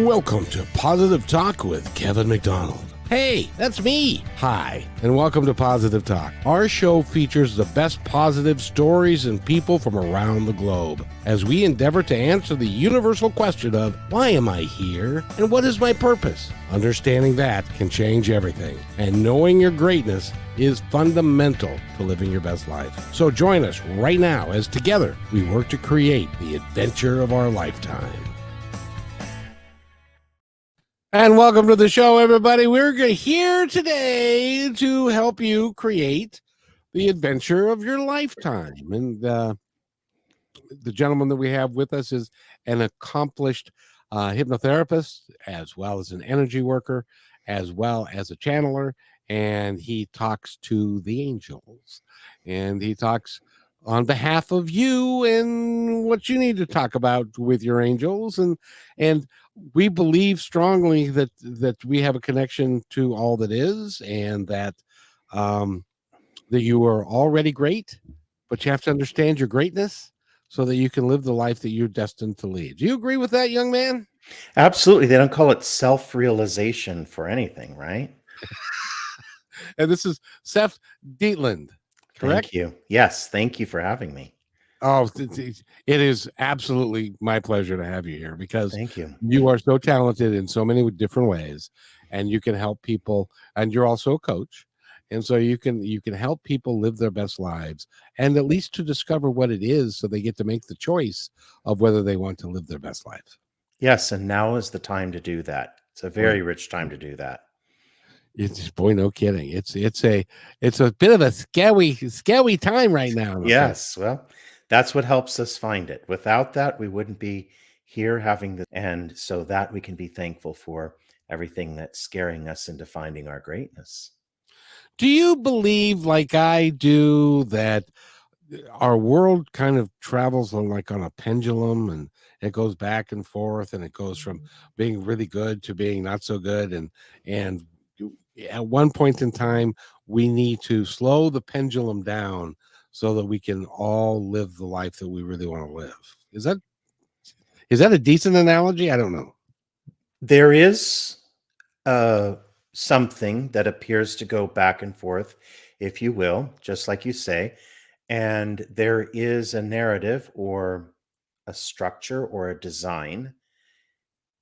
Welcome to Positive Talk with Kevin McDonald. Hey, that's me. Hi, and welcome to Positive Talk. Our show features the best positive stories and people from around the globe as we endeavor to answer the universal question of why am I here and what is my purpose? Understanding that can change everything, and knowing your greatness is fundamental to living your best life. So join us right now as together we work to create the adventure of our lifetime. And welcome to the show, everybody. We're here today to help you create the adventure of your lifetime. And the gentleman that we have with us is an accomplished hypnotherapist, as well as an energy worker, as well as a channeler. And he talks to the angels. And he talks on behalf of you and what you need to talk about with your angels. And we believe strongly that we have a connection to all that is, and that that you are already great, but you have to understand your greatness so that you can live the life that you're destined to lead. Do you agree with that, young man? Absolutely. They don't call it self-realization for anything, right? And this is Seph Dietlin, correct? Thank you. Yes, thank you for having me. Oh, it is absolutely my pleasure to have you here because Thank you. you are so talented in so many different ways, and you can help people. And you're also a coach, and so you can help people live their best lives, and at least to discover what it is, so they get to make the choice of whether they want to live their best life. Yes, and now is the time to do that. It's a very Right. rich time to do that. It's boy, no kidding. It's a bit of a scary time right now. Yes, well, that's what helps us find it. Without that, we wouldn't be here having the and so that we can be thankful for everything that's scaring us into finding our greatness. Do you believe, like I do, that our world kind of travels on a pendulum, and it goes back and forth, and it goes from being really good to being not so good, and at one point in time we need to slow the pendulum down so that we can all live the life that we really want to live? Is that a decent analogy? I don't know. There is something that appears to go back and forth, if you will, just like you say. And there is a narrative or a structure or a design,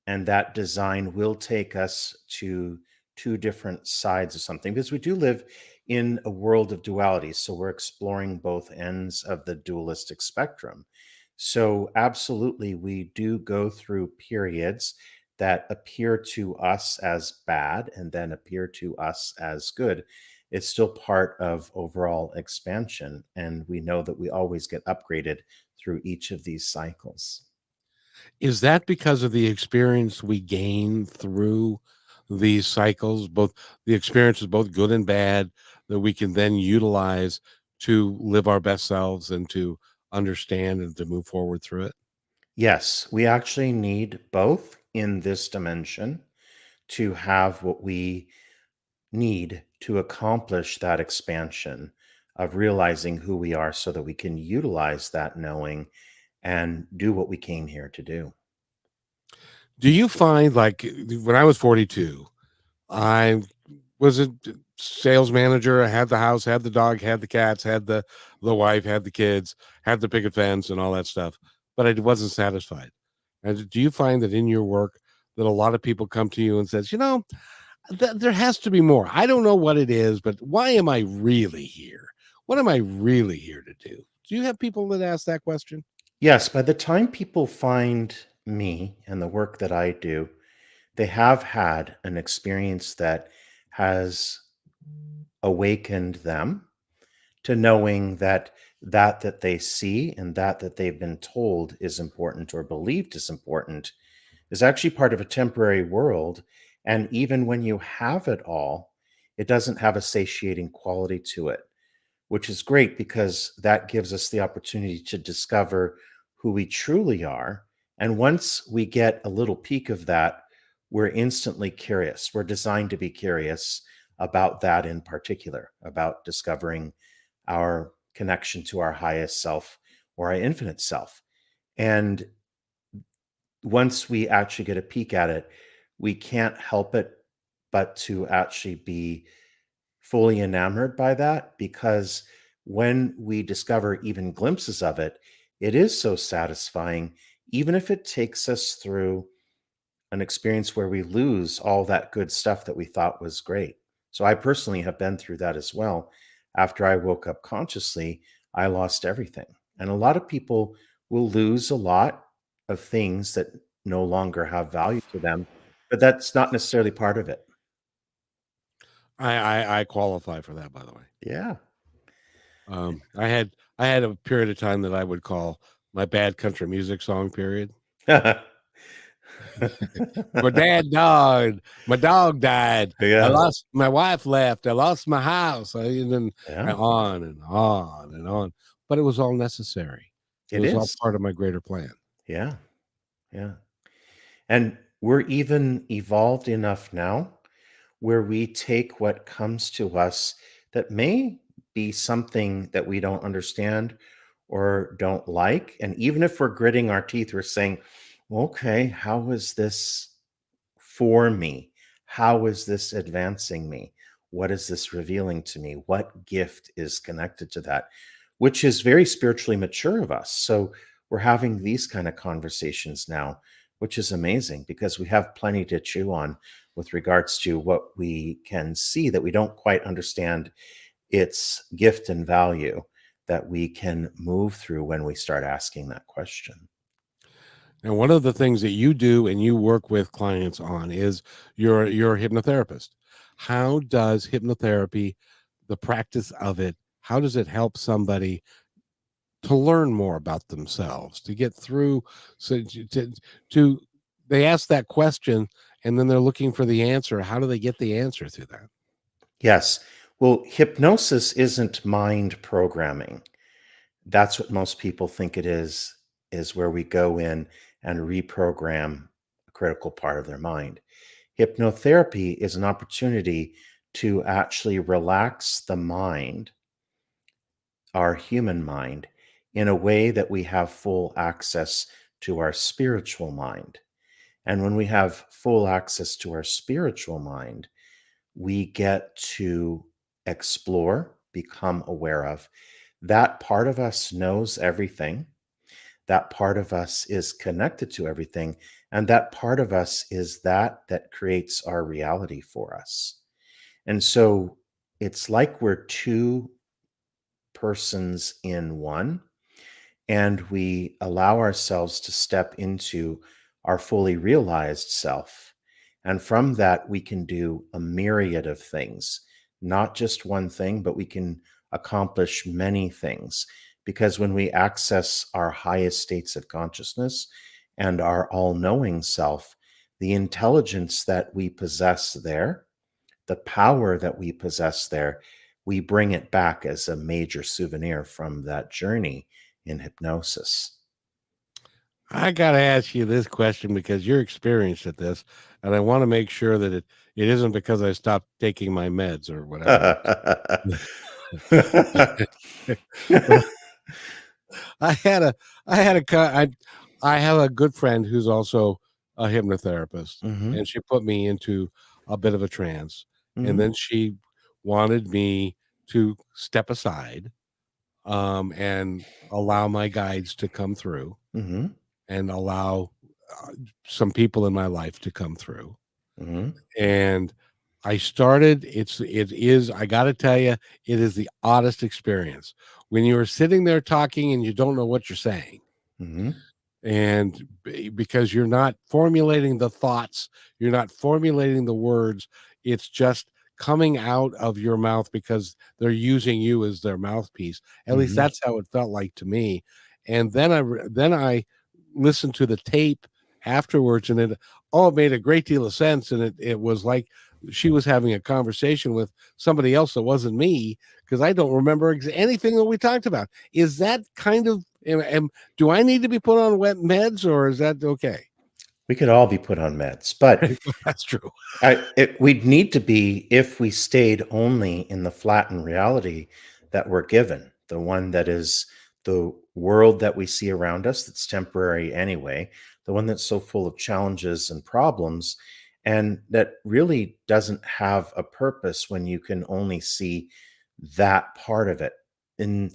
and that design will take us to two different sides of something because we do live in a world of duality. So we're exploring both ends of the dualistic spectrum. So, absolutely, we do go through periods that appear to us as bad and then appear to us as good. It's still part of overall expansion. And we know that we always get upgraded through each of these cycles. Is that because of the experience we gain through these cycles, both the experiences, both good and bad, that we can then utilize to live our best selves and to understand and to move forward through it? Yes, we actually need both in this dimension to have what we need to accomplish that expansion of realizing who we are so that we can utilize that knowing and do what we came here to do. Do you find, like, when I was 42, I was a sales manager. I had the house, had the dog, had the cats, had the wife, had the kids, had the picket fence and all that stuff, but I wasn't satisfied. And do you find that in your work that a lot of people come to you and says, there has to be more. I don't know what it is, but why am I really here? What am I really here to do? Do you have people that ask that question? Yes, by the time people find me and the work that I do, they have had an experience that has awakened them to knowing that that they see and that they've been told is important or believed is important is actually part of a temporary world. And even when you have it all, it doesn't have a satiating quality to it, which is great because that gives us the opportunity to discover who we truly are. And once we get a little peek of that, we're instantly curious. We're designed to be curious about that in particular, about discovering our connection to our highest self or our infinite self. And once we actually get a peek at it, we can't help it but to actually be fully enamored by that, because when we discover even glimpses of it, it is so satisfying, even if it takes us through an experience where we lose all that good stuff that we thought was great. So I personally have been through that as well. After I woke up consciously, I lost everything. And a lot of people will lose a lot of things that no longer have value to them, but that's not necessarily part of it. I qualify for that, by the way. Yeah. I had a period of time that I would call my bad country music song period. My dog died. I Yeah. lost my wife left. I lost my house. And then Yeah. on and on and on. But it was all necessary. It It was all is. part of my greater plan. Yeah. Yeah. And we're even evolved enough now where we take what comes to us that may be something that we don't understand or don't like. And even if we're gritting our teeth, we're saying, okay, how is this for me? How is this advancing me? What is this revealing to me? What gift is connected to that? Which is very spiritually mature of us. So we're having these kind of conversations now, which is amazing because we have plenty to chew on with regards to what we can see that we don't quite understand its gift and value that we can move through when we start asking that question. And one of the things that you do and you work with clients on is you're a hypnotherapist. How does hypnotherapy, the practice of it, how does it help somebody to learn more about themselves, to get through, so to they ask that question and then they're looking for the answer. How do they get the answer through that? Yes. Well, hypnosis isn't mind programming. That's what most people think it is where we go in and reprogram a critical part of their mind. Hypnotherapy is an opportunity to actually relax the mind, our human mind, in a way that we have full access to our spiritual mind. And when we have full access to our spiritual mind, we get to explore, become aware of. That part of us knows everything. That part of us is connected to everything. And that part of us is that creates our reality for us. And so it's like we're two persons in one, and we allow ourselves to step into our fully realized self. And from that, we can do a myriad of things, not just one thing, but we can accomplish many things. Because when we access our highest states of consciousness and our all knowing self, the intelligence that we possess there, the power that we possess there, we bring it back as a major souvenir from that journey in hypnosis. I got to ask you this question because you're experienced at this, and I want to make sure that it isn't because I stopped taking my meds or whatever. I had a I had a I have a good friend who's also a hypnotherapist, Hmm. and she put me into a bit of a trance, and Hmm. then she wanted me to step aside, and allow my guides to come through Hmm. and allow uh, some people in my life to come through. Hmm. And I started, it is, I got to tell you, it is the oddest experience when you're sitting there talking and you don't know what you're saying. Hmm. And because you're not formulating the thoughts, you're not formulating the words, it's just coming out of your mouth because they're using you as their mouthpiece. At least Hmm. that's how it felt like to me. And then I listened to the tape afterwards, and it made a great deal of sense. And it was like she was having a conversation with somebody else that wasn't me, because I don't remember anything that we talked about. Is that kind of do I need to be put on wet meds, or is that okay? We could all be put on meds, but That's true. we'd need to be if we stayed only in the flattened reality that we're given, the one that is the world that we see around us that's temporary anyway, the one that's so full of challenges and problems, and that really doesn't have a purpose when you can only see that part of it. And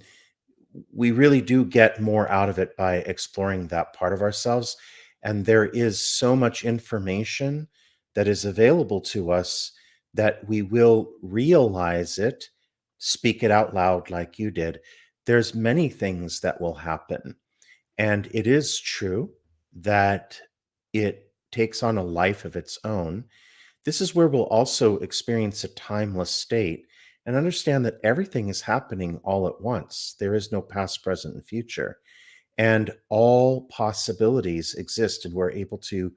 we really do get more out of it by exploring that part of ourselves. And there is so much information that is available to us that we will realize it, speak it out loud like you did. There's many things that will happen. And it is true that it takes on a life of its own. This is where we'll also experience a timeless state and understand that everything is happening all at once. There is no past, present, and future. And all possibilities exist, and we're able to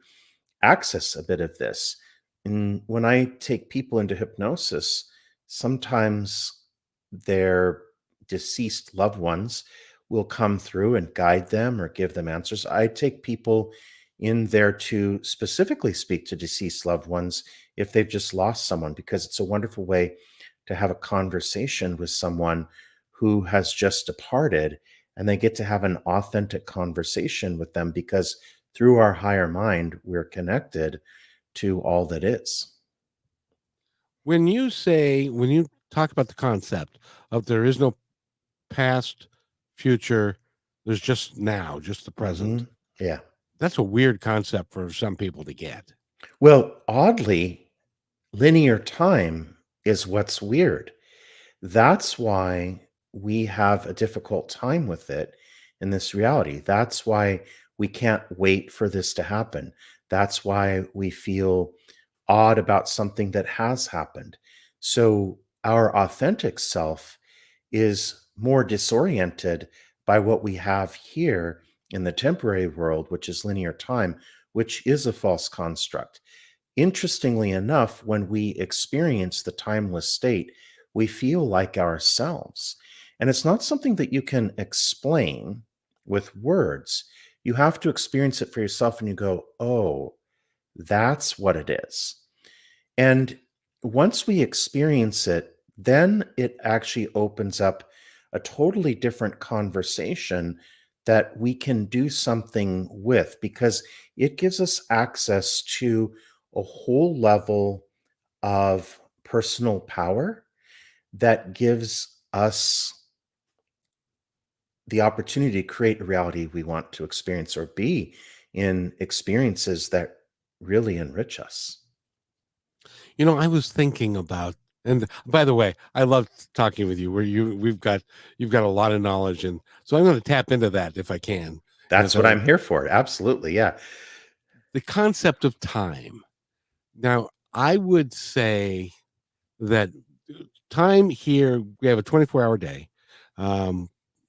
access a bit of this. And when I take people into hypnosis, sometimes their deceased loved ones will come through and guide them or give them answers. I take people in there to specifically speak to deceased loved ones if they've just lost someone, because it's a wonderful way to have a conversation with someone who has just departed, and they get to have an authentic conversation with them because through our higher mind, we're connected to all that is. When you talk about the concept of there is no past, future, there's just now, just the present. Yeah. That's a weird concept for some people to get. Well, oddly, linear time is what's weird. That's why we have a difficult time with it in this reality. That's why we can't wait for this to happen. That's why we feel odd about something that has happened. So our authentic self is more disoriented by what we have here in the temporary world, which is linear time, which is a false construct. Interestingly enough, when we experience the timeless state, we feel like ourselves. And it's not something that you can explain with words. You have to experience it for yourself and you go, oh, that's what it is. And once we experience it, then it actually opens up a totally different conversation that we can do something with, because it gives us access to a whole level of personal power that gives us the opportunity to create a reality we want to experience or be in experiences that really enrich us. I was thinking about, and by the way, I love talking with you. You've got a lot of knowledge, and so I'm going to tap into that if I can. That's what I'm here for. Absolutely, yeah. The concept of time. Now, I would say that time here, we have a 24-hour day.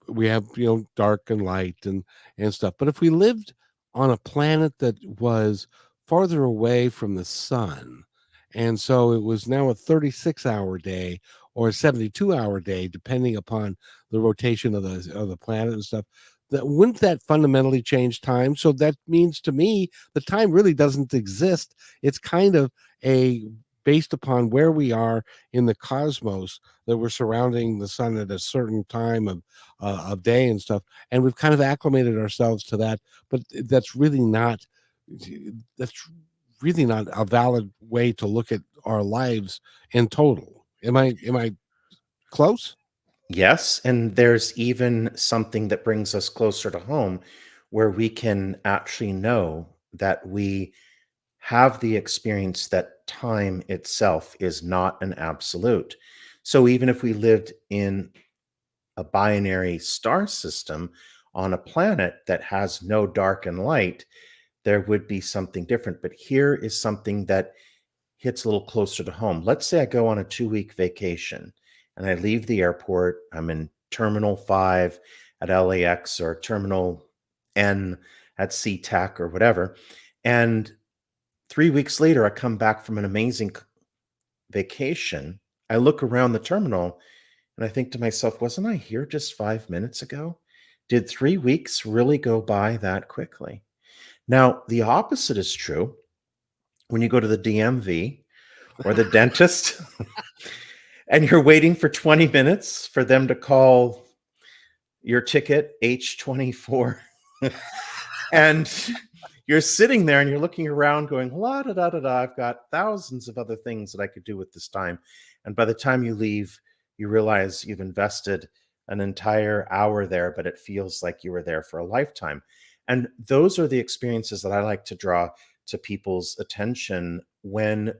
We have dark and light and stuff. But if we lived on a planet that was farther away from the sun, and so it was now a 36-hour day or a 72-hour day, depending upon the rotation of the planet and stuff, wouldn't that fundamentally change time? So that means to me the time really doesn't exist. It's kind of based upon where we are in the cosmos, that we're surrounding the sun at a certain time of day and stuff, and we've kind of acclimated ourselves to that. But that's really not a valid way to look at our lives in total. Am I close? Yes, and there's even something that brings us closer to home where we can actually know that we have the experience that time itself is not an absolute. So even if we lived in a binary star system on a planet that has no dark and light, there would be something different. But here is something that hits a little closer to home. Let's say I go on a 2-week vacation and I leave the airport. I'm in Terminal 5 at LAX or Terminal N at SeaTac or whatever. And 3 weeks later, I come back from an amazing vacation. I look around the terminal and I think to myself, wasn't I here just 5 minutes ago? Did 3 weeks really go by that quickly? Now, the opposite is true. When you go to the DMV or the dentist and you're waiting for 20 minutes for them to call your ticket H24 and you're sitting there and you're looking around going, la da da da da, I've got thousands of other things that I could do with this time. And by the time you leave, you realize you've invested an entire hour there, but it feels like you were there for a lifetime. And those are the experiences that I like to draw to people's attention when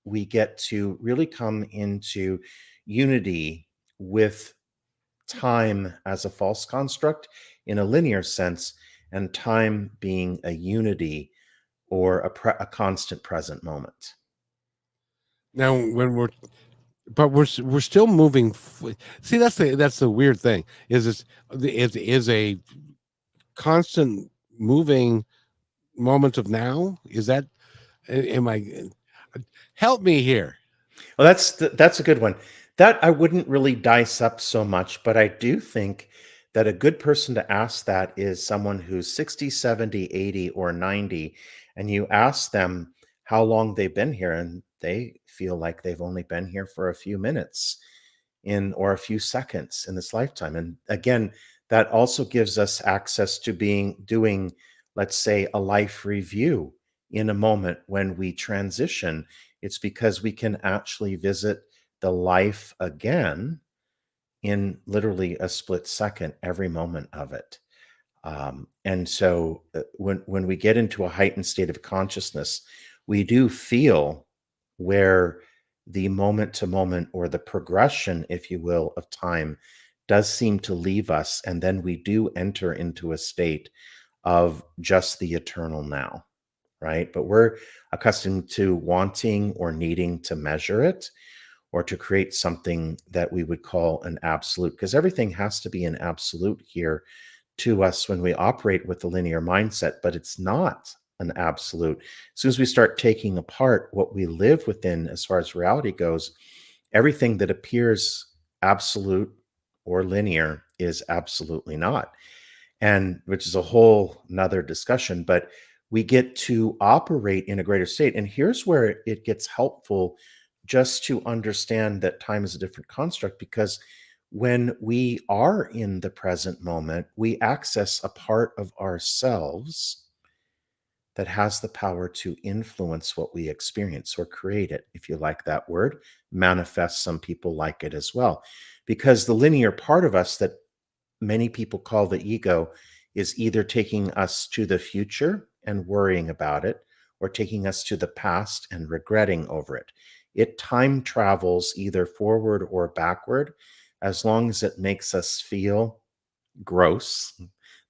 we get to really come into unity with time as a false construct in a linear sense, and time being a unity or a constant present moment. Now, we're still moving. See, that's the weird thing. Is a constant moving moment of now? Is that? Am I? Help me here. Well, that's a good one. That I wouldn't really dice up so much, but I do think that a good person to ask that is someone who's 60, 70, 80, or 90, and you ask them how long they've been here, and they feel like they've only been here for a few minutes or a few seconds in this lifetime. And again, that also gives us access to doing, let's say, a life review in a moment when we transition. It's because we can actually visit the life again in literally a split second, every moment of it. And so when we get into a heightened state of consciousness, we do feel where the moment to moment, or the progression, if you will, of time does seem to leave us. And then we do enter into a state of just the eternal now, right? But we're accustomed to wanting or needing to measure it, or to create something that we would call an absolute, because everything has to be an absolute here to us when we operate with the linear mindset, but it's not an absolute. As soon as we start taking apart what we live within as far as reality goes, everything that appears absolute or linear is absolutely not. And which is a whole nother discussion, but we get to operate in a greater state. And here's where it gets helpful just to understand that time is a different construct, because when we are in the present moment, we access a part of ourselves that has the power to influence what we experience, or create it, if you like that word. Manifest, some people like it as well, because the linear part of us that many people call the ego is either taking us to the future and worrying about it, or taking us to the past and regretting over it. It time travels either forward or backward, as long as it makes us feel gross.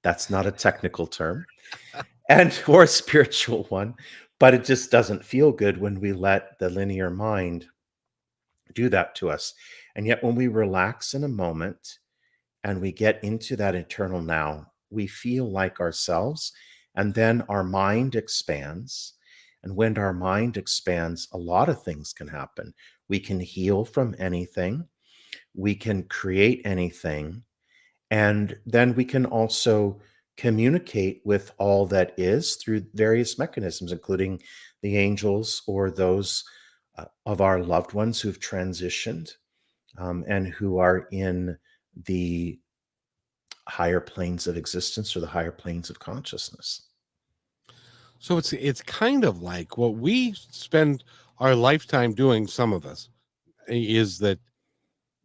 That's not a technical term, and or a spiritual one, but it just doesn't feel good when we let the linear mind do that to us. And yet when we relax in a moment and we get into that eternal now, we feel like ourselves, and then our mind expands. And when our mind expands, a lot of things can happen. We can heal from anything, we can create anything, and then we can also communicate with all that is through various mechanisms, including the angels or those of our loved ones who've transitioned, and who are in the higher planes of existence, or the higher planes of consciousness. So it's kind of like what we spend our lifetime doing. Some of us is that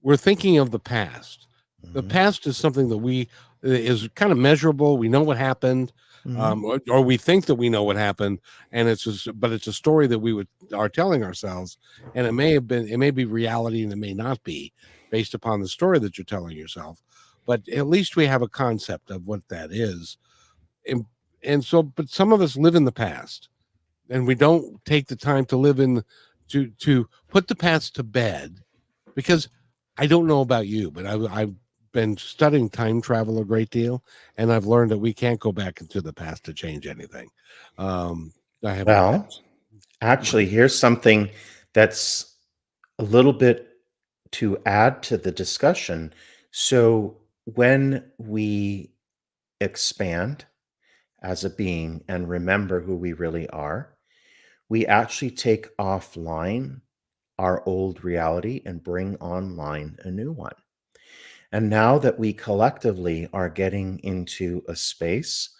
we're thinking of the past. The Mhm. past is something that we is kind of measurable. We know what happened, Mhm. or we think that we know what happened, and but it's a story that we are telling ourselves, and it may be reality, and it may not be, based upon the story that you're telling yourself. But at least we have a concept of what that is, and but some of us live in the past, and we don't take the time to live in to put the past to bed, because I don't know about you, but I've been studying time travel a great deal, and I've learned that we can't go back into the past to change anything. Um, I haven't. Well, actually, here's something that's a little bit to add to the discussion. So, when we expand as a being and remember who we really are, we actually take offline our old reality and bring online a new one. And now that we collectively are getting into a space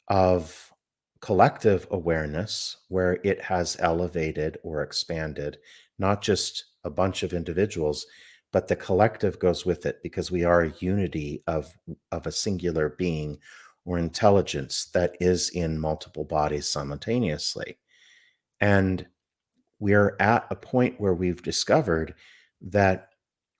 of collective awareness where it has elevated or expanded, not just a bunch of individuals, but the collective goes with it because we are a unity of a singular being or intelligence that is in multiple bodies simultaneously. And we're at a point where we've discovered that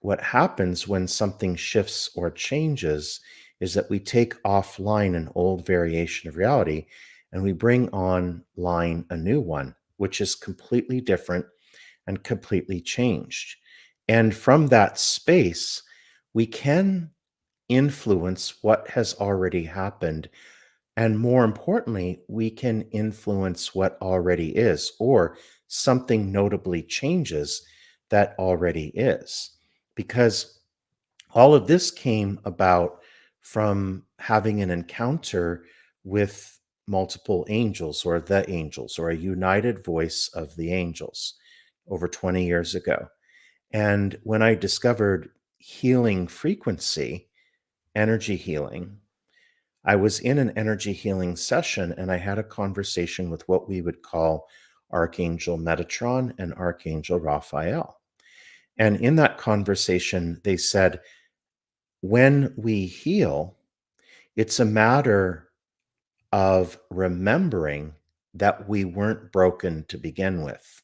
what happens when something shifts or changes is that we take offline an old variation of reality and we bring online a new one, which is completely different and completely changed. And from that space, we can influence what has already happened, and more importantly, we can influence what already is, or something notably changes that already is. Because all of this came about from having an encounter with multiple angels, or the angels, or a united voice of the angels over 20 years ago. And when I discovered healing frequency, energy healing, I was in an energy healing session and I had a conversation with what we would call Archangel Metatron and Archangel Raphael. And in that conversation, they said, when we heal, it's a matter of remembering that we weren't broken to begin with.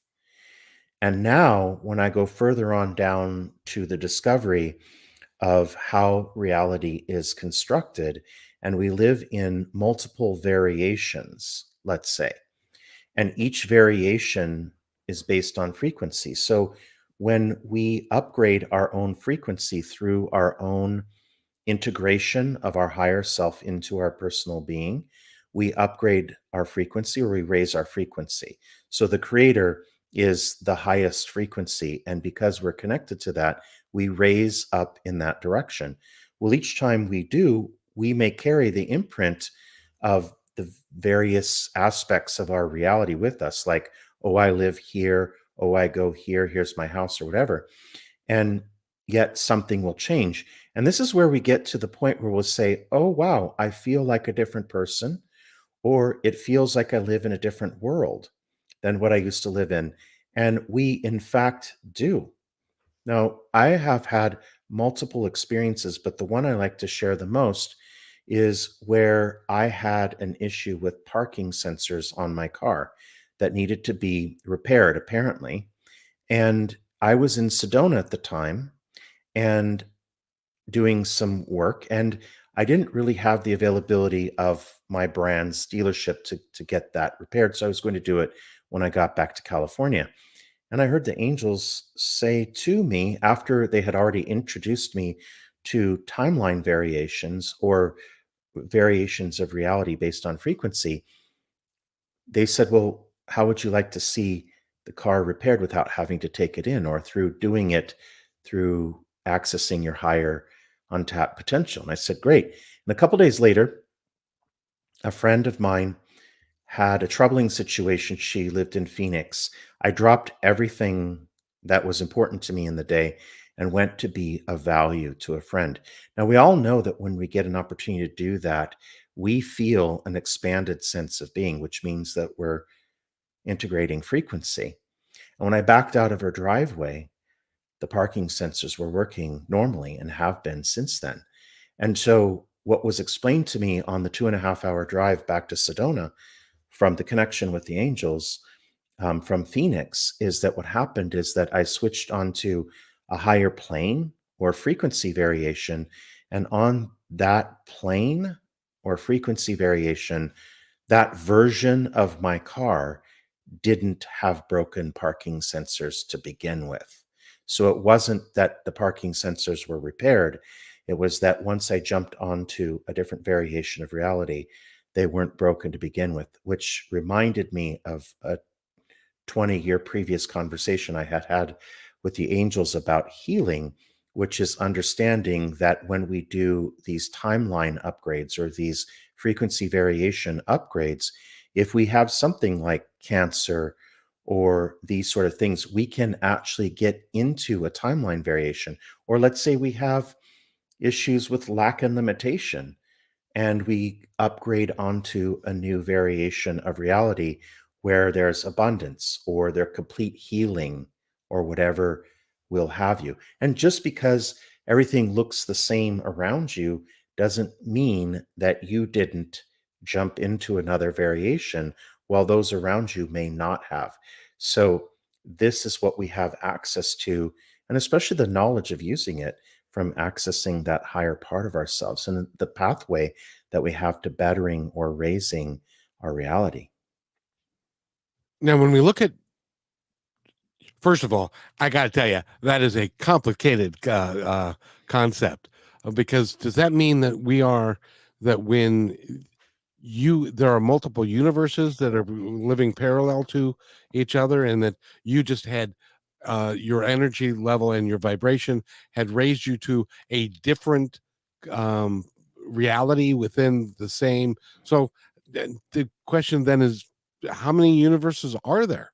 And now, when I go further on down to the discovery of how reality is constructed, and we live in multiple variations, let's say, and each variation is based on frequency. So when we upgrade our own frequency through our own integration of our higher self into our personal being, we upgrade our frequency or we raise our frequency. So the creator is the highest frequency. And because we're connected to that, we raise up in that direction. Well, each time we do, we may carry the imprint of the various aspects of our reality with us, like, oh, I live here. Oh, I go here. Here's my house, or whatever. And yet something will change. And this is where we get to the point where we'll say, oh, wow, I feel like a different person, or it feels like I live in a different world than what I used to live in. And we, in fact, do. Now, I have had multiple experiences, but the one I like to share the most is where I had an issue with parking sensors on my car that needed to be repaired, apparently. And I was in Sedona at the time and doing some work, and I didn't really have the availability of my brand's dealership to get that repaired. So I was going to do it when I got back to California. And I heard the angels say to me, after they had already introduced me to timeline variations or variations of reality based on frequency, they said, well, how would you like to see the car repaired without having to take it in, or through doing it through accessing your higher untapped potential? And I said, great. And a couple days later, a friend of mine had a troubling situation. She lived in Phoenix. I dropped everything that was important to me in the day and went to be of value to a friend. Now, we all know that when we get an opportunity to do that, we feel an expanded sense of being, which means that we're integrating frequency. And when I backed out of her driveway, the parking sensors were working normally and have been since then. And so, what was explained to me on the 2.5 hour drive back to Sedona from the connection with the angels from Phoenix is that what happened is that I switched onto a higher plane or frequency variation. And on that plane or frequency variation, that version of my car didn't have broken parking sensors to begin with. So it wasn't that the parking sensors were repaired. It was that once I jumped onto a different variation of reality, they weren't broken to begin with, which reminded me of a 20-year previous conversation I had had with the angels about healing, which is understanding that when we do these timeline upgrades or these frequency variation upgrades, if we have something like cancer or these sort of things, we can actually get into a timeline variation. Or let's say we have issues with lack and limitation, and we upgrade onto a new variation of reality where there's abundance or their complete healing or whatever will have you. And just because everything looks the same around you doesn't mean that you didn't jump into another variation while those around you may not have. So this is what we have access to, and especially the knowledge of using it from accessing that higher part of ourselves and the pathway that we have to bettering or raising our reality. Now, when we look at, first of all, I got to tell you, that is a complicated concept, because does that mean that when there are multiple universes that are living parallel to each other, and that you just had your energy level and your vibration had raised you to a different um, reality within the same? So the question then is, how many universes are there,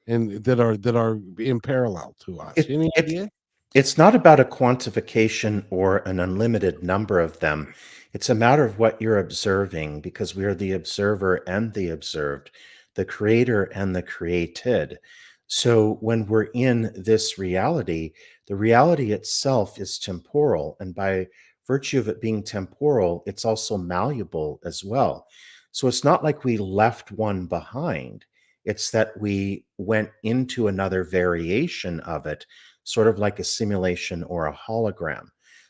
and that are in parallel to us? It, Any it, idea? it's not about a quantification or an unlimited number of them. It's a matter of what you're observing, because we are the observer and the observed, the creator and the created. So when we're in this reality, the reality itself is temporal. And by virtue of it being temporal, it's also malleable as well. So it's not like we left one behind. It's that we went into another variation of it, sort of like a simulation or a hologram.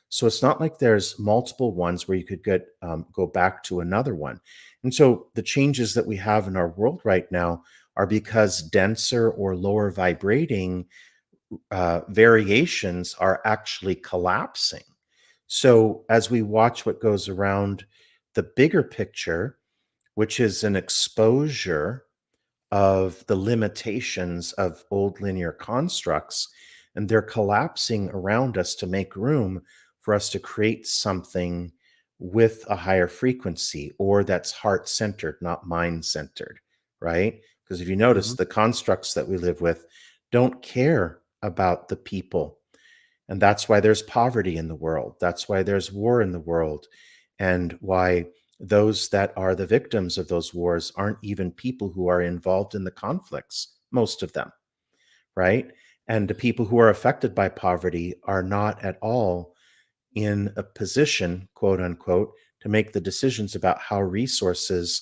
So it's not like there's multiple ones where you could go back to another one. And so the changes that we have in our world right now are because denser or lower vibrating variations are actually collapsing. So as we watch what goes around the bigger picture, which is an exposure of the limitations of old linear constructs, and they're collapsing around us to make room for us to create something with a higher frequency, or that's heart centered, not mind centered, right? Because if you notice, Mhm. the constructs that we live with don't care about the people. And that's why there's poverty in the world. That's why there's war in the world. And why those that are the victims of those wars aren't even people who are involved in the conflicts, most of them, right? And the people who are affected by poverty are not at all in a position, quote unquote, to make the decisions about how resources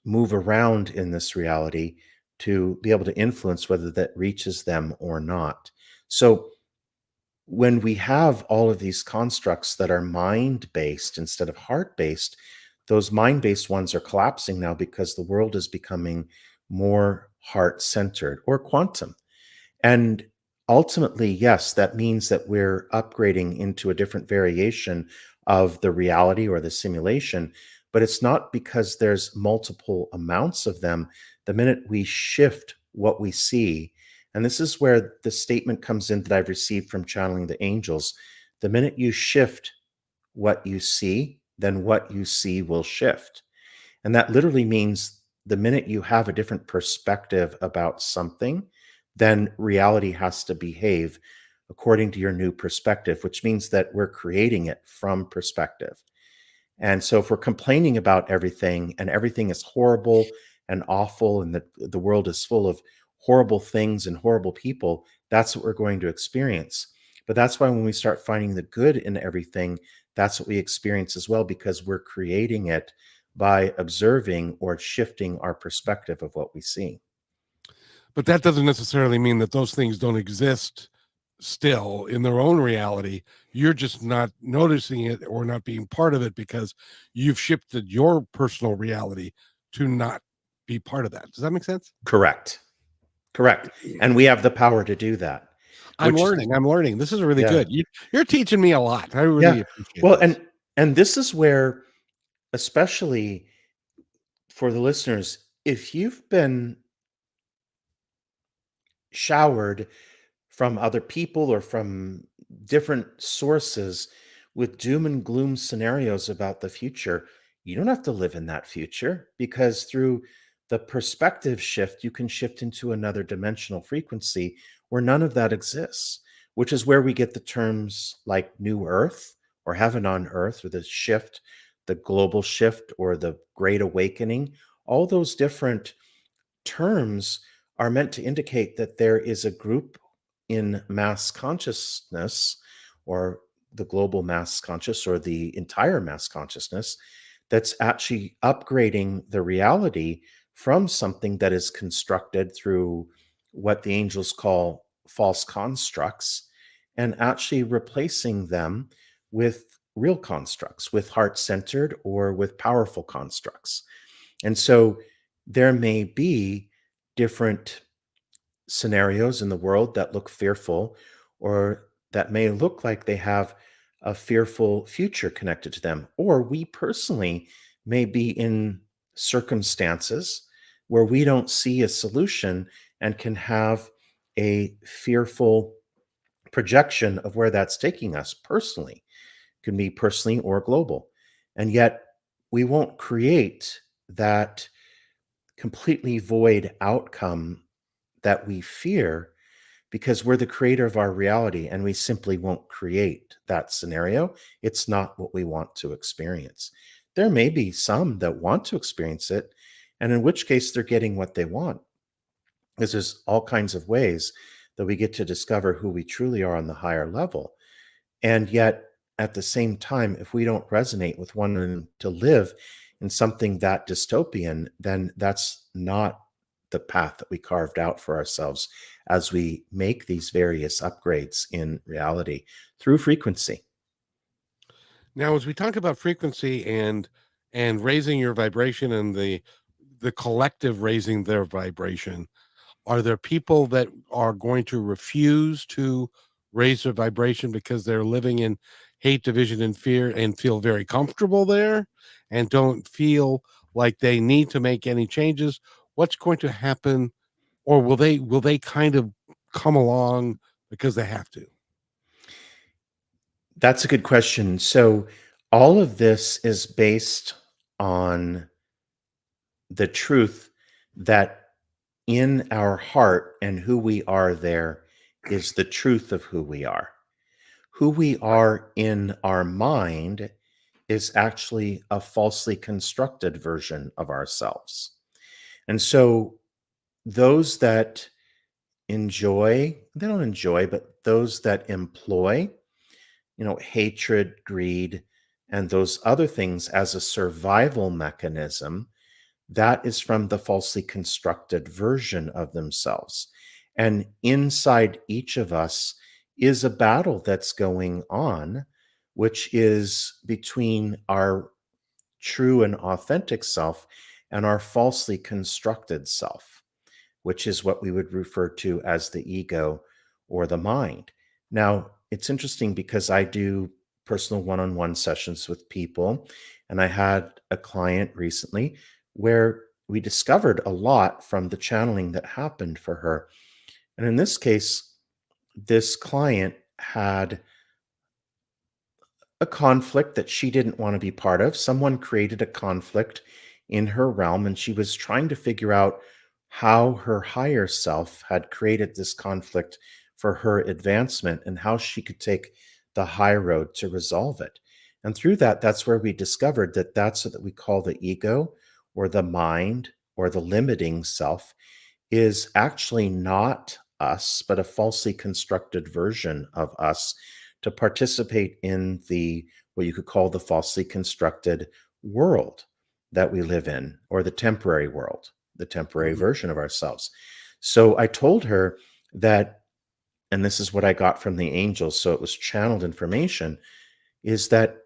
move around in this reality to be able to influence whether that reaches them or not. So when we have all of these constructs that are mind based instead of heart based, those mind based ones are collapsing now because the world is becoming more heart centered or quantum. And ultimately, yes, that means that we're upgrading into a different variation of the reality or the simulation, but it's not because there's multiple amounts of them. The minute we shift what we see, and this is where the statement comes in that I've received from channeling the angels, the minute you shift what you see, then what you see will shift. And that literally means the minute you have a different perspective about something, then reality has to behave according to your new perspective, which means that we're creating it from perspective. And so if we're complaining about everything and everything is horrible and awful and the world is full of horrible things and horrible people, that's what we're going to experience. But that's why when we start finding the good in everything, that's what we experience as well, because we're creating it by observing or shifting our perspective of what we see. But that doesn't necessarily mean that those things don't exist still in their own reality. You're just not noticing it or not being part of it because you've shifted your personal reality to not be part of that. Does that make sense? Correct. Correct. And we have the power to do that, I'm which, learning. I'm learning. This is really yeah. good. You're teaching me a lot. I really Yeah. appreciate Well, this. and this is where, especially for the listeners, if you've been showered from other people or from different sources with doom and gloom scenarios about the future, you don't have to live in that future, because through the perspective shift, you can shift into another dimensional frequency where none of that exists, which is where we get the terms like New Earth or heaven on earth, or the shift, the global shift, or the great awakening. All those different terms are meant to indicate that there is a group in mass consciousness, or the global mass conscious, or the entire mass consciousness, that's actually upgrading the reality from something that is constructed through what the angels call false constructs, and actually replacing them with real constructs, with heart-centered or with powerful constructs. And so there may be different scenarios in the world that look fearful, or that may look like they have a fearful future connected to them. Or we personally may be in circumstances where we don't see a solution and can have a fearful projection of where that's taking us personally. It can be personally or global. And yet we won't create that completely void outcome that we fear, because we're the creator of our reality, and we simply won't create that scenario. It's not what we want to experience. There may be some that want to experience it, and in which case they're getting what they want, because there's all kinds of ways that we get to discover who we truly are on the higher level. And yet, at the same time, if we don't resonate with wanting to live in something that dystopian, then that's not the path that we carved out for ourselves as we make these various upgrades in reality through frequency. Now, as we talk about frequency and raising your vibration, and the collective raising their vibration, are there people that are going to refuse to raise their vibration because they're living in hate, division, and fear, and feel very comfortable there and don't feel like they need to make any changes? What's going to happen? Or will they kind of come along because they have to? That's a good question. So, all of this is based on the truth that in our heart and who we are there is the truth of who we are. Who we are in our mind is actually a falsely constructed version of ourselves. And so those that they don't enjoy, but those that employ, hatred, greed, and those other things as a survival mechanism, that is from the falsely constructed version of themselves. And inside each of us is a battle that's going on, which is between our true and authentic self and our falsely constructed self, which is what we would refer to as the ego or the mind. Now, it's interesting because I do personal one on one sessions with people, and I had a client recently where we discovered a lot from the channeling that happened for her. And in this case, this client had a conflict that she didn't want to be part of. Someone created a conflict in her realm, and she was trying to figure out how her higher self had created this conflict for her advancement and how she could take the high road to resolve it. And through that, that's where we discovered that that's what we call the ego, or the mind, or the limiting self, is actually not us, but a falsely constructed version of us to participate in the what you could call the falsely constructed world that we live in, or the temporary world, the temporary Mhm. version of ourselves. So I told her that, and this is what I got from the angels, so it was channeled information, is that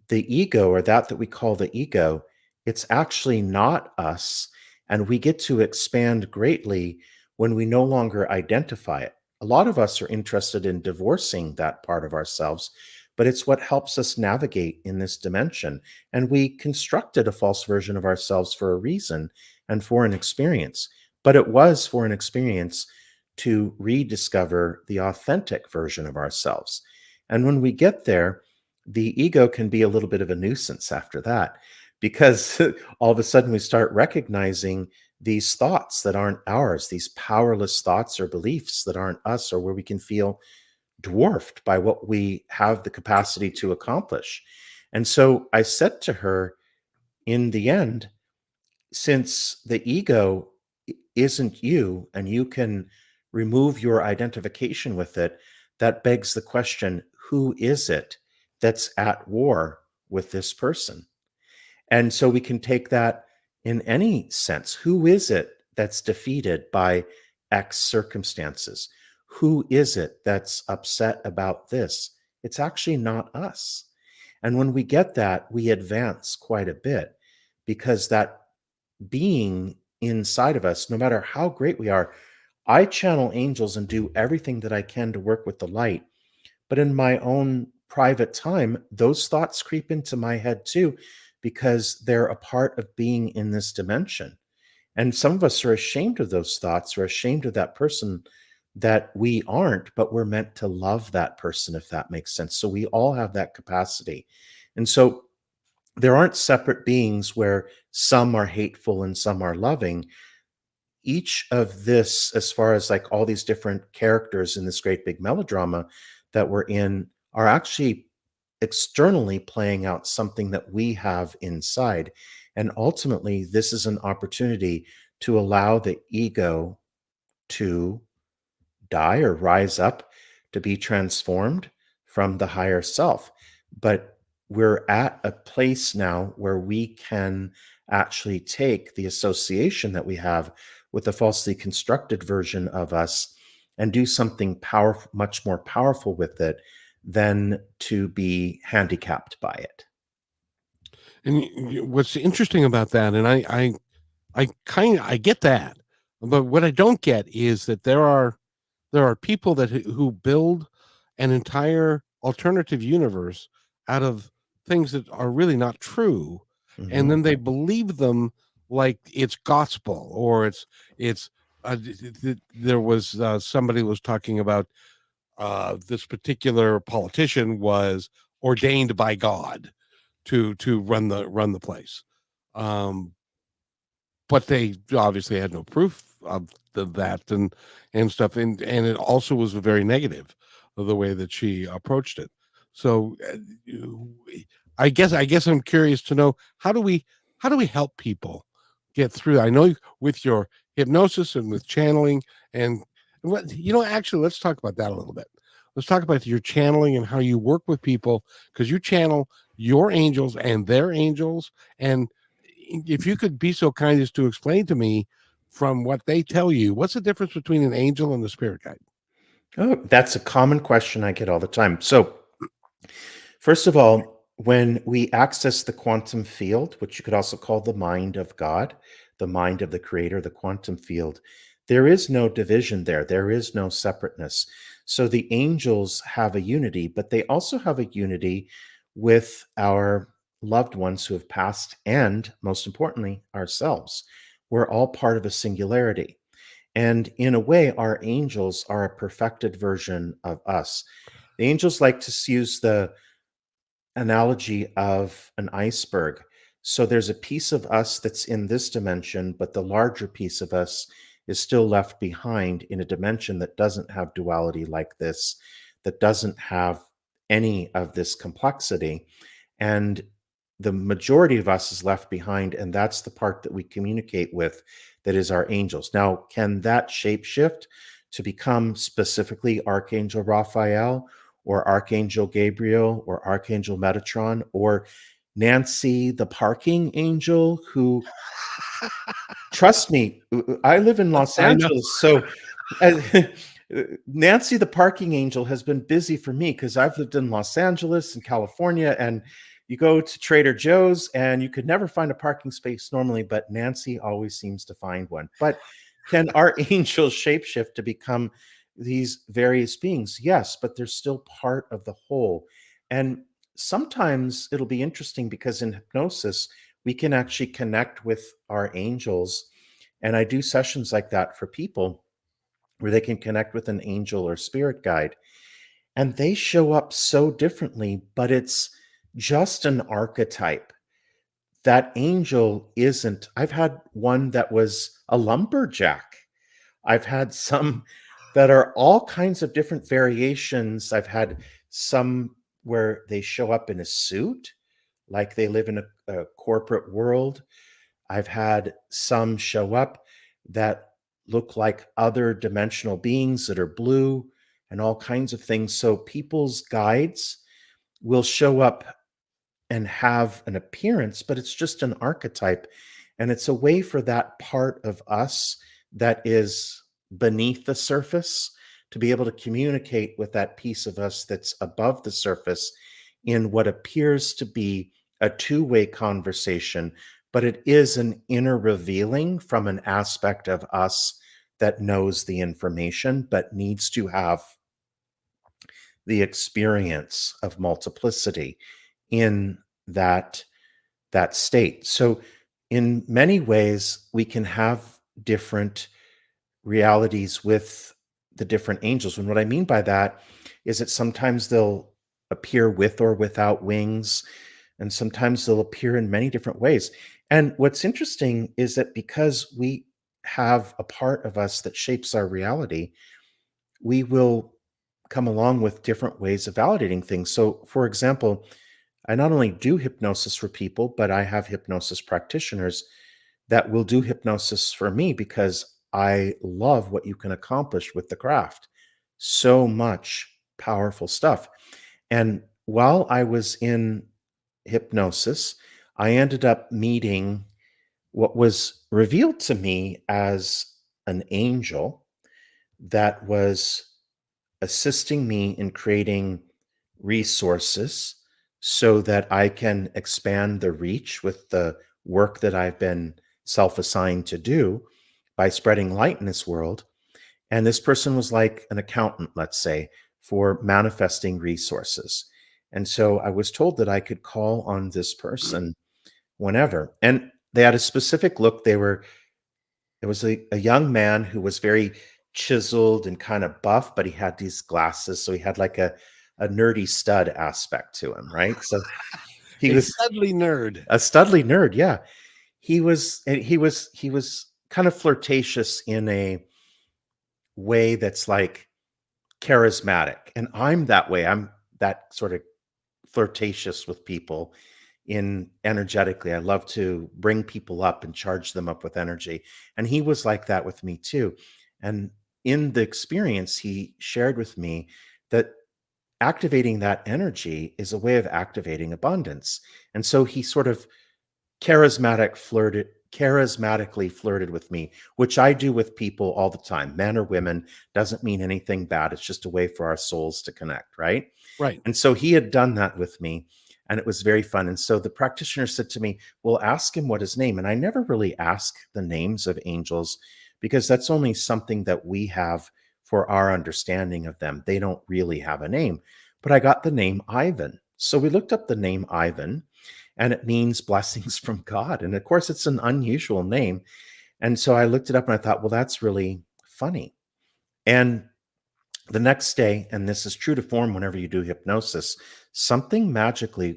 the ego, or that we call the ego, it's actually not us. And we get to expand greatly when we no longer identify it. A lot of us are interested in divorcing that part of ourselves, but it's what helps us navigate in this dimension. And we constructed a false version of ourselves for a reason and for an experience. But it was for an experience to rediscover the authentic version of ourselves. And when we get there, the ego can be a little bit of a nuisance after that, because all of a sudden we start recognizing these thoughts that aren't ours, these powerless thoughts or beliefs that aren't us, or where we can feel dwarfed by what we have the capacity to accomplish. And so I said to her, in the end, since the ego isn't you and you can remove your identification with it, that begs the question, who is it that's at war with this person? And so we can take that in any sense. Who is it that's defeated by X circumstances? Who is it that's upset about this? It's actually not us. And when we get that, we advance quite a bit, because that being inside of us, no matter how great we are, I channel angels and do everything that I can to work with the light. But in my own private time, those thoughts creep into my head too, because they're a part of being in this dimension. And some of us are ashamed of those thoughts, or ashamed of that person that we aren't, but we're meant to love that person, if that makes sense. So we all have that capacity. And so there aren't separate beings where some are hateful and some are loving. Each of this, as far as like all these different characters in this great big melodrama that we're in, are actually externally playing out something that we have inside. And ultimately, this is an opportunity to allow the ego to die or rise up, to be transformed from the higher self. But we're at a place now where we can actually take the association that we have with the falsely constructed version of us and do something powerful, much more powerful with it, than to be handicapped by it. And what's interesting about that, and I get that, but what I don't get is that there are people that who build an entire alternative universe out of things that are really not true, and Mhm. then they believe them like it's gospel, or it's there was somebody was talking about this particular politician was ordained by God to run the place. Um, but they obviously had no proof of that and stuff, and it also was very negative of the way that she approached it. So I guess I'm curious to know, how do we help people get through that? I know with your hypnosis and with channeling, and actually, let's talk about that a little bit. Let's talk about your channeling and how you work with people, because you channel your angels and their angels. And if you could be so kind as to explain to me, from what they tell you, what's the difference between an angel and a spirit guide? Oh, that's a common question I get all the time. So, first of all, when we access the quantum field, which you could also call the mind of God, the mind of the creator, the quantum field, there is no division there. There is no separateness. So the angels have a unity, but they also have a unity with our loved ones who have passed, and most importantly, ourselves. We're all part of a singularity. And in a way, our angels are a perfected version of us. The angels like to use the analogy of an iceberg. So there's a piece of us that's in this dimension, but the larger piece of us is still left behind in a dimension that doesn't have duality like this, that doesn't have any of this complexity. And the majority of us is left behind, and that's the part that we communicate with, that is our angels. Now, can that shapeshift to become specifically Archangel Raphael, or Archangel Gabriel, or Archangel Metatron, or Nancy the parking angel, who, trust me, I live in Los I know. Angeles, so uh, Nancy the parking angel has been busy for me, because I've lived in Los Angeles and California, and you go to Trader Joe's and you could never find a parking space normally, but Nancy always seems to find one. But can our angels shapeshift to become these various beings? Yes, but they're still part of the whole. And sometimes it'll be interesting, because in hypnosis, we can actually connect with our angels. And I do sessions like that for people, where they can connect with an angel or spirit guide. And they show up so differently, but it's just an archetype. That angel isn't. I've had one that was a lumberjack. I've had some that are all kinds of different variations. I've had some where they show up in a suit, like they live in a corporate world. I've had some show up that look like other dimensional beings that are blue and all kinds of things. So people's guides will show up and have an appearance, but it's just an archetype. And it's a way for that part of us that is beneath the surface to be able to communicate with that piece of us that's above the surface in what appears to be a two-way conversation, but it is an inner revealing from an aspect of us that knows the information but needs to have the experience of multiplicity in that state. So in many ways we can have different realities with the different angels. And what I mean by that is that sometimes they'll appear with or without wings, and sometimes they'll appear in many different ways. And what's interesting is that because we have a part of us that shapes our reality, we will come along with different ways of validating things. So, for example, I not only do hypnosis for people, but I have hypnosis practitioners that will do hypnosis for me because I love what you can accomplish with the craft. So much powerful stuff. And while I was in hypnosis, I ended up meeting what was revealed to me as an angel that was assisting me in creating resources so that I can expand the reach with the work that I've been self assigned to do by spreading light in this world. And this person was like an accountant, let's say, for manifesting resources. And so I was told that I could call on this person whenever. And they had a specific look. It was a young man who was very chiseled and kind of buff, but he had these glasses. So he had like a nerdy stud aspect to him, right? So he A was studly nerd. a studly nerd. Yeah. He was kind of flirtatious in a way that's like charismatic. And I'm that way. I'm that sort of flirtatious with people in energetically. I love to bring people up and charge them up with energy. And he was like that with me too. And in the experience, he shared with me that activating that energy is a way of activating abundance. And so he sort of charismatically flirted with me, which I do with people all the time, men or women. Doesn't mean anything bad. It's just a way for our souls to connect, right? Right. And so he had done that with me, and it was very fun. And so the practitioner said to me, well, ask him what his name. And I never really ask the names of angels because that's only something that we have for our understanding of them. They don't really have a name. But I got the name Ivan. So we looked up the name Ivan, and it means blessings from God. And of course, it's an unusual name. And so I looked it up and I thought, well, that's really funny. And the next day, and this is true to form whenever you do hypnosis, something magical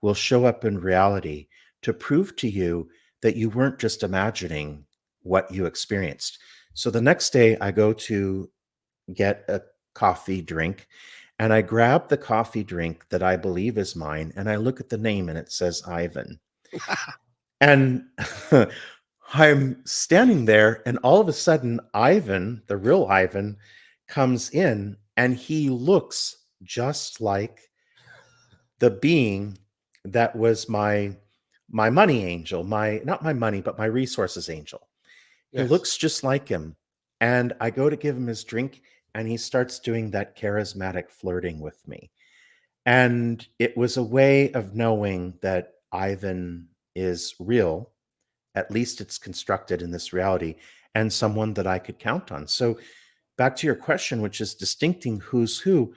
will show up in reality to prove to you that you weren't just imagining what you experienced. So the next day, I go to get a coffee drink, and I grab the coffee drink that I believe is mine, and I look at the name and it says Ivan. And I'm standing there, and all of a sudden, Ivan, the real Ivan, comes in, and he looks just like the being that was my money angel, my not my money, but my resources angel. He Yes. looks just like him. And I go to give him his drink, and he starts doing that charismatic flirting with me. And it was a way of knowing that Ivan is real. At least it's constructed in this reality, and someone that I could count on. So, back to your question, which is distincting who's who,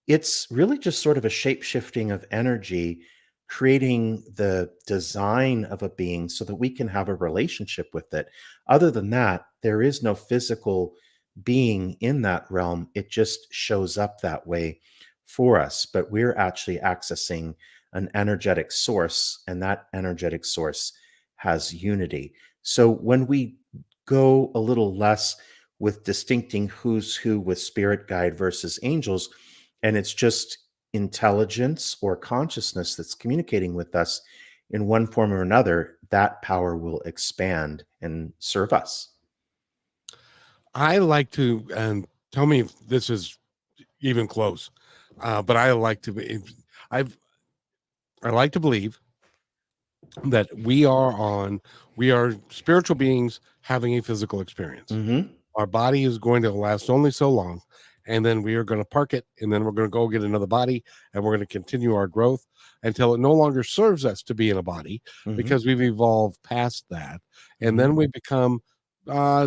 it's really just sort of a shape shifting of energy, creating the design of a being so that we can have a relationship with it. Other than that, there is no physical being in that realm. It just shows up that way for us, but we're actually accessing an energetic source, and that energetic source has unity. So when we go a little less with distincting who's who with spirit guide versus angels. And it's just intelligence or consciousness that's communicating with us in one form or another. That power will expand and serve us. I like to, and tell me if this is even close, but I like to be, I've, I like to believe that we are spiritual beings having a physical experience. Mm-hmm. Our body is going to last only so long, and then we are going to park it, and then we're going to go get another body, and we're going to continue our growth until it no longer serves us to be in a body, Mm-hmm. because we've evolved past that, and Mm-hmm. then we become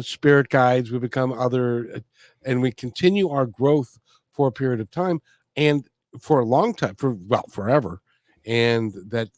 spirit guides, we become other, and we continue our growth for a period of time, and for a long time, for, well, forever. And that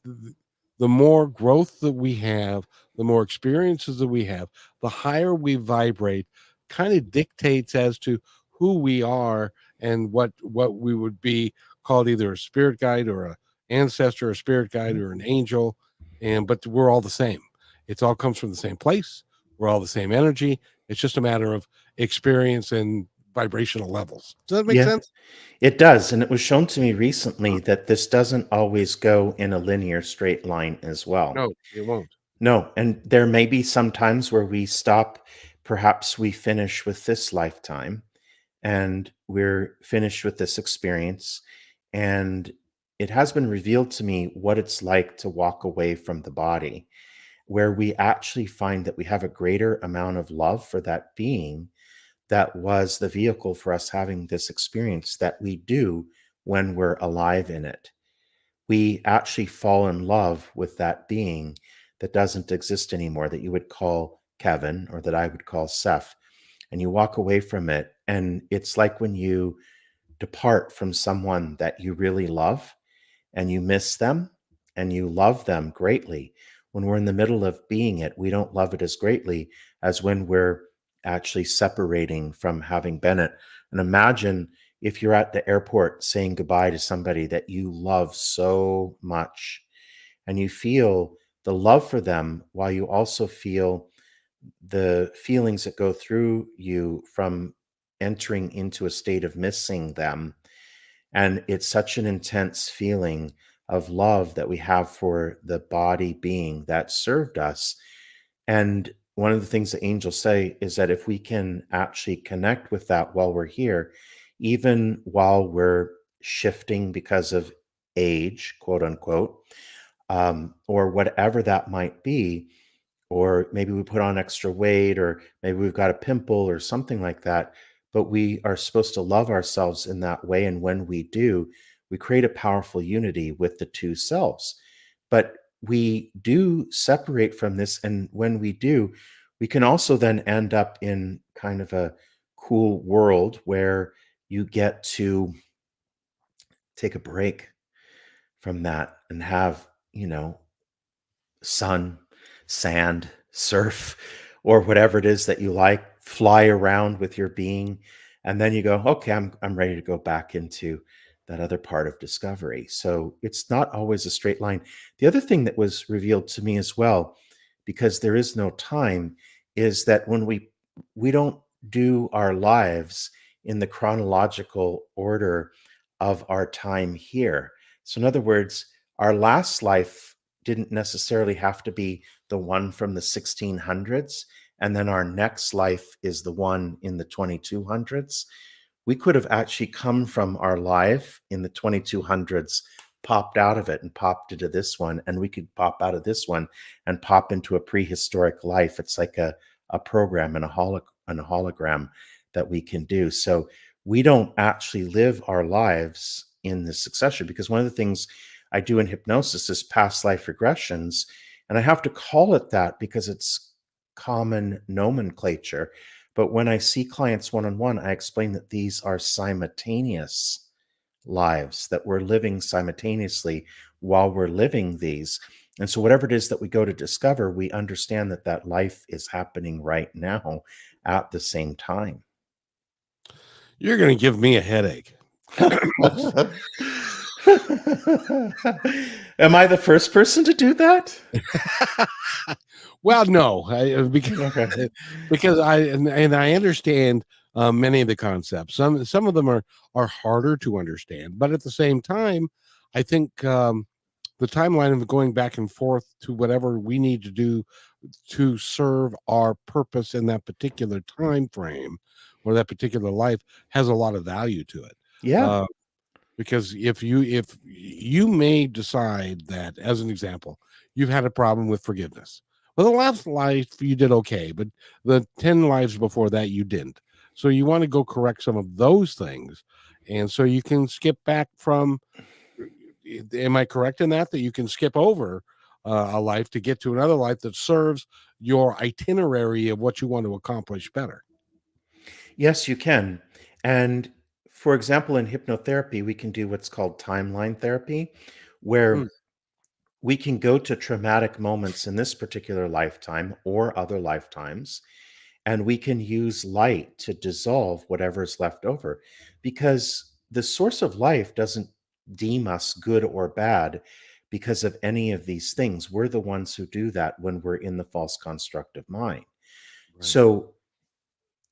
the more growth that we have, the more experiences that we have, the higher we vibrate, kind of dictates as to who we are and what we would be called, either a spirit guide or a ancestor, a spirit guide or an angel. And but we're all the same. It's all comes from the same place. We're all the same energy. It's just a matter of experience and vibrational levels. Does that make Yeah, sense? it does. And it was shown to me recently that this doesn't always go in a linear straight line as well. No, it won't. No, and there may be some times where we stop, perhaps we finish with this lifetime and we're finished with this experience. And it has been revealed to me what it's like to walk away from the body, where we actually find that we have a greater amount of love for that being that was the vehicle for us having this experience that we do when we're alive in it. We actually fall in love with that being that doesn't exist anymore, that you would call Kevin or that I would call Seph, and you walk away from it. And it's like when you depart from someone that you really love and you miss them and you love them greatly. When we're in the middle of being it, we don't love it as greatly as when we're actually separating from having been it. And imagine if you're at the airport saying goodbye to somebody that you love so much and you feel the love for them while you also feel the feelings that go through you from entering into a state of missing them. And it's such an intense feeling of love that we have for the body being that served us. And one of the things the angels say is that if we can actually connect with that while we're here, even while we're shifting because of age, quote unquote, or whatever that might be, or maybe we put on extra weight, or maybe we've got a pimple or something like that. But we are supposed to love ourselves in that way. And when we do, we create a powerful unity with the two selves. But we do separate from this. And when we do, we can also then end up in kind of a cool world where you get to take a break from that and have, sun, sand, surf, or whatever it is that you like, fly around with your being. And then you go, okay, I'm ready to go back into that other part of discovery. So it's not always a straight line. The other thing that was revealed to me as well, because there is no time, is that when we don't do our lives in the chronological order of our time here. So in other words, our last life didn't necessarily have to be the one from the 1600s, and then our next life is the one in the 2200s. We could have actually come from our life in the 2200s, popped out of it and popped into this one, and we could pop out of this one and pop into a prehistoric life. It's like a program and a hologram that we can do. So we don't actually live our lives in the succession, because one of the things I do in hypnosis is past life regressions. And I have to call it that because it's common nomenclature. But when I see clients one-on-one, I explain that these are simultaneous lives that we're living simultaneously while we're living these. And so whatever it is that we go to discover, we understand that that life is happening right now at the same time. You're going to give me a headache. Am I the first person to do that? Well, no, because Okay. because and I understand many of the concepts. Some of them are harder to understand, but at the same time, I think the timeline of going back and forth to whatever we need to do to serve our purpose in that particular time frame or that particular life has a lot of value to it. Yeah. Uh, because if you may decide that, as an example, you've had a problem with forgiveness. Well, the last life you did okay, but the 10 lives before that you didn't. So you want to go correct some of those things. And so you can skip back from, am I correct in that you can skip over a life to get to another life that serves your itinerary of what you want to accomplish better? Yes, you can. And for example, in hypnotherapy, we can do what's called timeline therapy, Mm, where we can go to traumatic moments in this particular lifetime or other lifetimes, and we can use light to dissolve whatever's left over, because the source of life doesn't deem us good or bad because of any of these things. We're the ones who do that when we're in the false construct of mind. right. So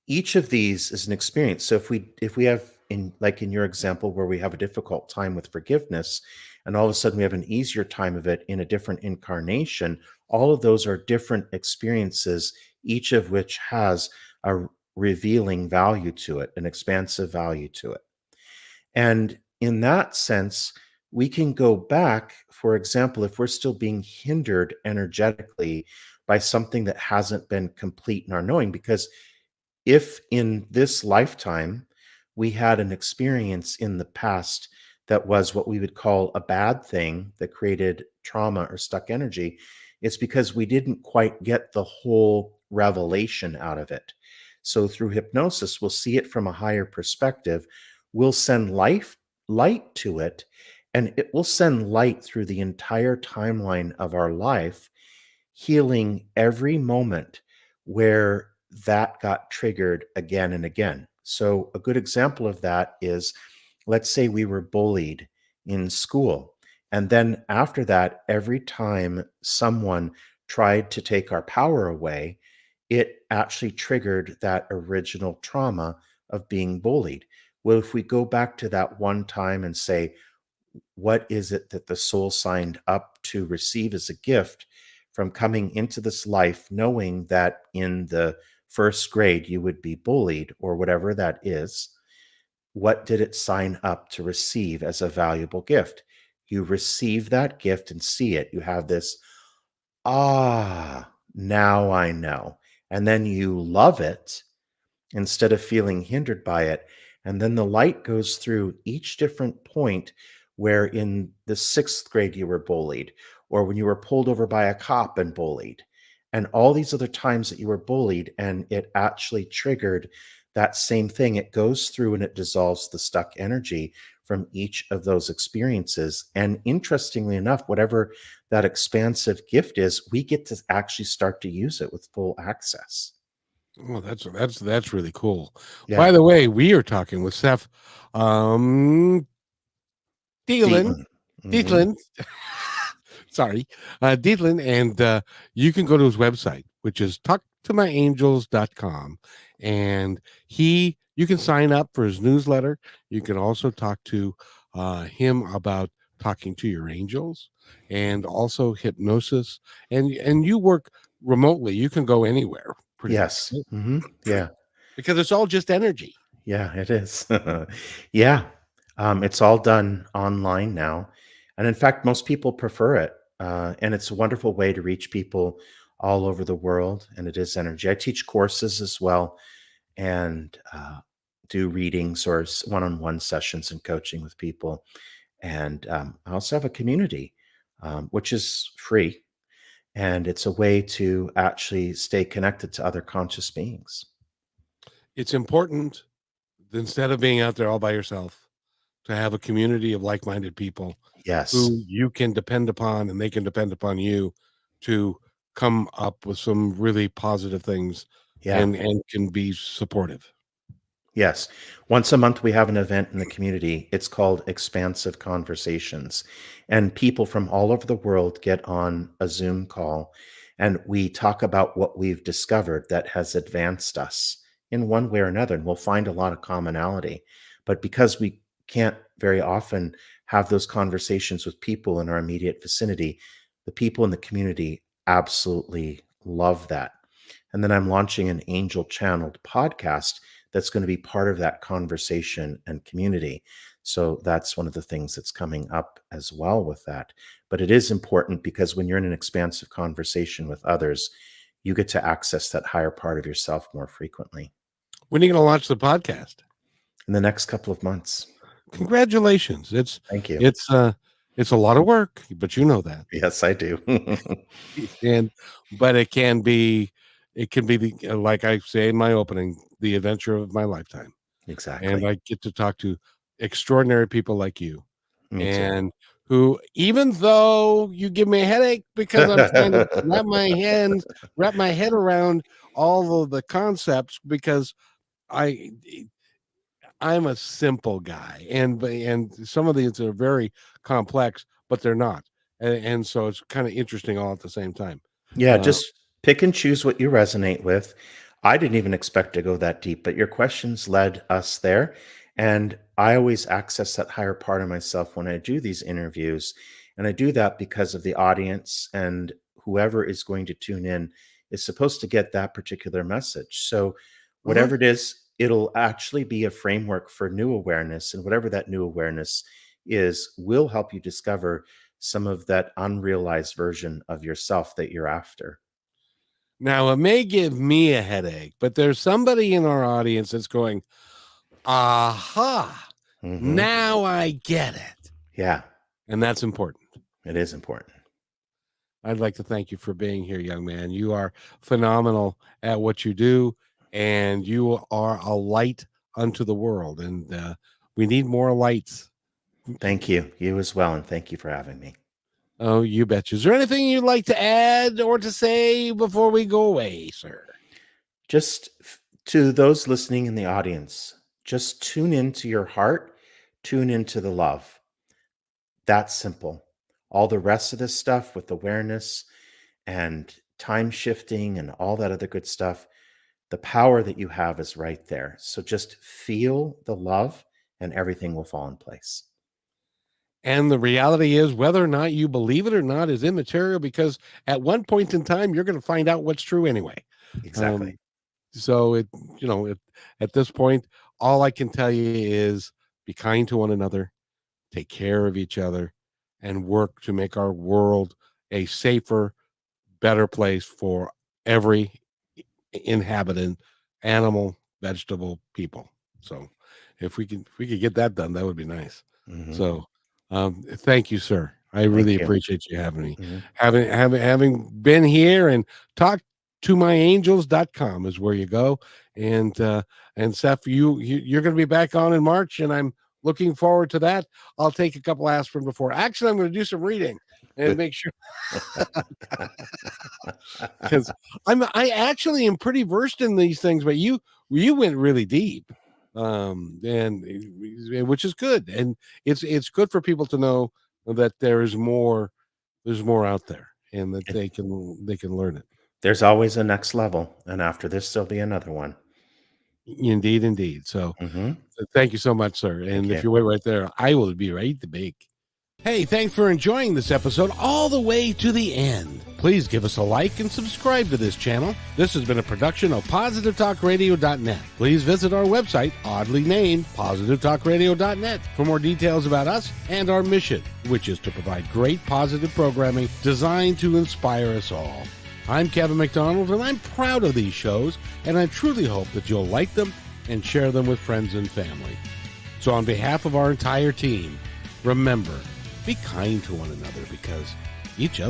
each of these is an experience. So if we have, in like in your example, where we have a difficult time with forgiveness, and all of a sudden we have an easier time of it in a different incarnation, all of those are different experiences, each of which has a revealing value to it, an expansive value to it. And in that sense, we can go back, for example, if we're still being hindered energetically by something that hasn't been complete in our knowing, because if in this lifetime we had an experience in the past that was what we would call a bad thing that created trauma or stuck energy, it's because we didn't quite get the whole revelation out of it. So through hypnosis, we'll see it from a higher perspective. We'll send light to it, and it will send light through the entire timeline of our life, healing every moment where that got triggered again and again. So, a good example of that is, let's say we were bullied in school. And then after that, every time someone tried to take our power away, it actually triggered that original trauma of being bullied. Well, if we go back to that one time and say, what is it that the soul signed up to receive as a gift from coming into this life, knowing that in the first grade you would be bullied or whatever that is? What did it sign up to receive as a valuable gift? You receive that gift and see it. You have this, ah, now I know. And then you love it instead of feeling hindered by it. And then the light goes through each different point where in the sixth grade you were bullied, or when you were pulled over by a cop and bullied, and all these other times that you were bullied, and it actually triggered that same thing. It goes through and it dissolves the stuck energy from each of those experiences. And interestingly enough, whatever that expansive gift is, we get to actually start to use it with full access. Oh, that's really cool. Yeah. By the way, we are talking with Seph um Dietlin. Dietlin. Mhm. Dietlin. Sorry. Dietlin, and you can go to his website, which is talktomyangels.com. And you can sign up for his newsletter. You can also talk to him about talking to your angels and also hypnosis. And you work remotely. You can go anywhere pretty much, Yes. Yeah. because it's all just energy. Yeah, it is. Yeah. It's all done online now. And in fact, most people prefer it. And it's a wonderful way to reach people all over the world. And it is energy. I teach courses as well, and do readings or one on one sessions and coaching with people. And I also have a community, which is free. And it's a way to actually stay connected to other conscious beings. It's important, instead of being out there all by yourself, to have a community of like-minded people Yes. who you can depend upon and they can depend upon you to come up with some really positive things Yeah. and can be supportive. Yes. Once a month, we have an event in the community. It's called Expansive Conversations. And people from all over the world get on a Zoom call and we talk about what we've discovered that has advanced us in one way or another. And we'll find a lot of commonality. But because we can't very often have those conversations with people in our immediate vicinity, the people in the community absolutely love that. And then I'm launching an angel channeled podcast that's going to be part of that conversation and community. So that's one of the things that's coming up as well with that. But it is important because when you're in an expansive conversation with others, you get to access that higher part of yourself more frequently. When are you going to launch the podcast? In the next couple of months. Congratulations. Thank you. It's a lot of work, but you know that. Yes, I do. But it can be the, like I say in my opening, the adventure of my lifetime. Exactly. And I get to talk to extraordinary people like you. Me too. And who, even though you give me a headache because I'm trying to wrap my head around all of the concepts, because I'm a simple guy, and some of these are very complex, but they're not, and so it's kind of interesting all at the same time. Yeah, just pick and choose what you resonate with. I didn't even expect to go that deep, but your questions led us there. And I always access that higher part of myself when I do these interviews. And I do that because of the audience, and whoever is going to tune in is supposed to get that particular message. So whatever it is, it'll actually be a framework for new awareness. And whatever that new awareness is will help you discover some of that unrealized version of yourself that you're after. Now, it may give me a headache, but there's somebody in our audience that's going, aha, now I get it. Yeah. And that's important. It is important. I'd like to thank you for being here, young man. You are phenomenal at what you do, and you are a light unto the world. And we need more lights. Thank you. You as well. And thank you for having me. Oh, you betcha. Is there anything you'd like to add or to say before we go away, sir? Just to those listening in the audience, just tune into your heart, tune into the love. That's simple. All the rest of this stuff with awareness and time shifting and all that other good stuff, the power that you have is right there. So just feel the love and everything will fall in place. And the reality is, whether or not you believe it or not is immaterial, because at one point in time, you're going to find out what's true anyway. Exactly. So at this point, all I can tell you is be kind to one another, take care of each other, and work to make our world a safer, better place for every inhabitant, animal, vegetable, people. So if we could get that done, that would be nice. So thank you, sir. I really appreciate you having me. Having been here, and talk to myangels.com is where you go. And Seph, you're going to be back on in March, and I'm looking forward to that. I'll take a couple aspirin before. Actually, I'm going to do some reading and make sure, because I actually am pretty versed in these things, but you went really deep, and which is good, and it's good for people to know that there's more out there, and that they can learn it. There's always a next level, and after this there'll be another one. Indeed. So thank you so much, sir. And if you wait right there, I will be right to bake. Hey, thanks for enjoying this episode all the way to the end. Please give us a like and subscribe to this channel. This has been a production of positivetalkradio.net. Please visit our website, oddly named positivetalkradio.net, for more details about us and our mission, which is to provide great positive programming designed to inspire us all. I'm Kevin McDonald, and I'm proud of these shows, and I truly hope that you'll like them and share them with friends and family. So on behalf of our entire team, remember, be kind to one another, because each other